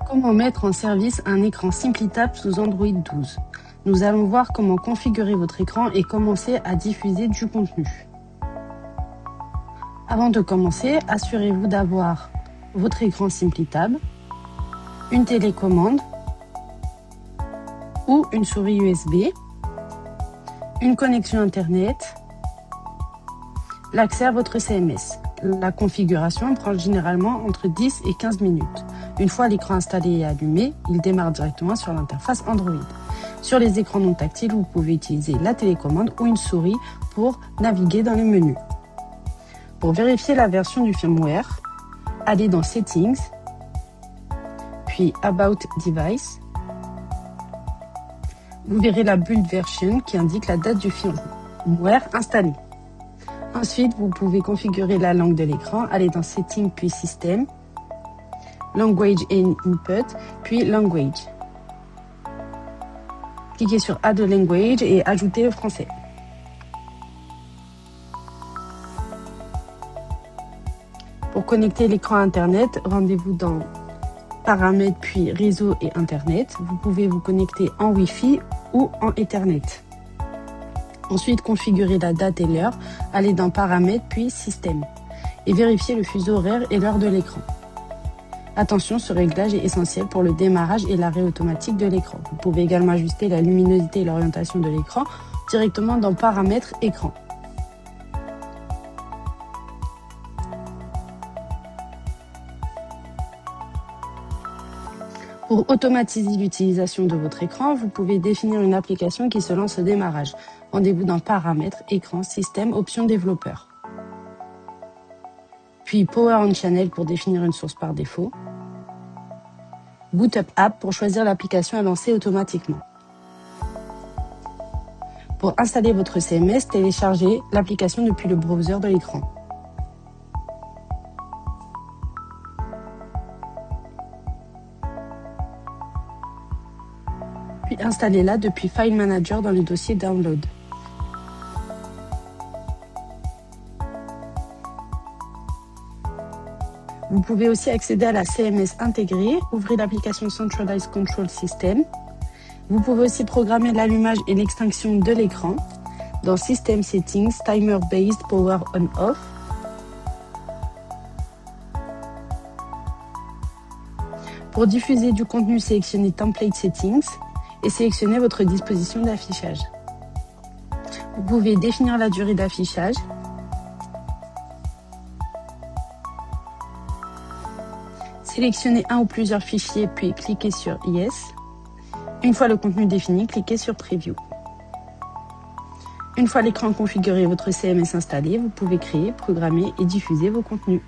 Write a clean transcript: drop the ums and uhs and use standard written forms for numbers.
Comment mettre en service un écran SimplyTap sous Android 12? Nous allons voir comment configurer votre écran et commencer à diffuser du contenu. Avant de commencer, assurez-vous d'avoir votre écran SimplyTap, une télécommande ou une souris USB, une connexion Internet, l'accès à votre CMS. La configuration prend généralement entre 10 et 15 minutes. Une fois l'écran installé et allumé, il démarre directement sur l'interface Android. Sur les écrans non tactiles, vous pouvez utiliser la télécommande ou une souris pour naviguer dans les menus. Pour vérifier la version du firmware, allez dans Settings, puis About Device. Vous verrez la build version qui indique la date du firmware installé. Ensuite, vous pouvez configurer la langue de l'écran. Allez dans Settings puis System, Language and Input, puis Language. Cliquez sur Add a Language et ajoutez le français. Pour connecter l'écran à Internet, rendez-vous dans Paramètres puis Réseau et Internet. Vous pouvez vous connecter en Wi-Fi ou en Ethernet. Ensuite, configurez la date et l'heure. Allez dans Paramètres puis Système et vérifiez le fuseau horaire et l'heure de l'écran. Attention, ce réglage est essentiel pour le démarrage et l'arrêt automatique de l'écran. Vous pouvez également ajuster la luminosité et l'orientation de l'écran directement dans Paramètres Écran. Pour automatiser l'utilisation de votre écran, vous pouvez définir une application qui se lance au démarrage. Rendez-vous dans Paramètres, Écran, Système, Options Développeur. Puis Power on Channel pour définir une source par défaut. Boot Up App pour choisir l'application à lancer automatiquement. Pour installer votre CMS, téléchargez l'application depuis le browser de l'écran. Puis installez-la depuis File Manager dans le dossier Download. Vous pouvez aussi accéder à la CMS intégrée, ouvrez l'application Centralized Control System. Vous pouvez aussi programmer l'allumage et l'extinction de l'écran dans System Settings, Timer Based Power On-Off. Pour diffuser du contenu, sélectionnez Template Settings et sélectionnez votre disposition d'affichage. Vous pouvez définir la durée d'affichage. Sélectionnez un ou plusieurs fichiers puis cliquez sur Yes. Une fois le contenu défini, cliquez sur Preview. Une fois l'écran configuré et votre CMS installé, vous pouvez créer, programmer et diffuser vos contenus.